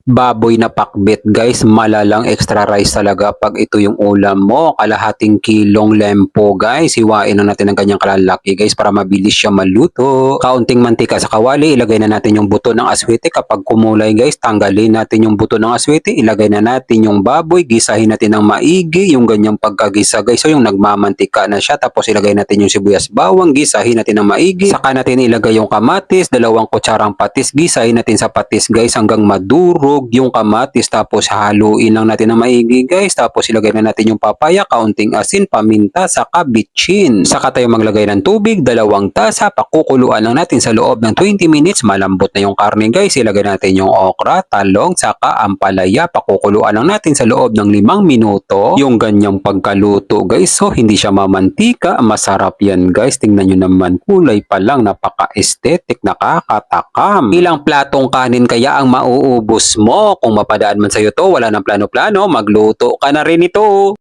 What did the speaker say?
Baboy na pakbet guys, malalang extra rice talaga pag ito yung ulam mo. Kalahating kilong lempo guys, hiwain na natin ng ganyang kalalaki guys para mabilis siya maluto. Kaunting mantika sa kawali, ilagay na natin yung buto ng aswete. Kapag kumulay guys, tanggalin natin yung buto ng aswete, ilagay na natin yung baboy, gisahin natin ng maigi yung ganyang pagkagisa guys. So yung nagmamantika na siya, tapos ilagay natin yung sibuyas bawang, gisahin natin ng maigi. Saka natin ilagay yung kamatis, 2 kutsarang patis, gisahin natin sa patis guys hanggang madurog yung kamatis, tapos haluin lang natin ng maigi guys, tapos ilagay na natin yung papaya, kaunting asin, paminta, saka bitchin. Saka tayo maglagay ng tubig, 2 tasa, pakukuluan lang natin sa loob ng 20 minutes, malambot na yung karne guys, ilagay natin yung okra, talong, saka ampalaya, pakukuluan lang natin sa loob ng 5 minuto, yung ganyang pagkaluto guys. So hindi siya mamantika, masarap yan guys, tingnan nyo naman, kulay pa lang, napaka-aesthetic, nakakatakam. Ilang platong kanin kaya ang mauubos mo? Kung mapadaan man sa'yo to, wala ng plano-plano, magluto ka na rin ito.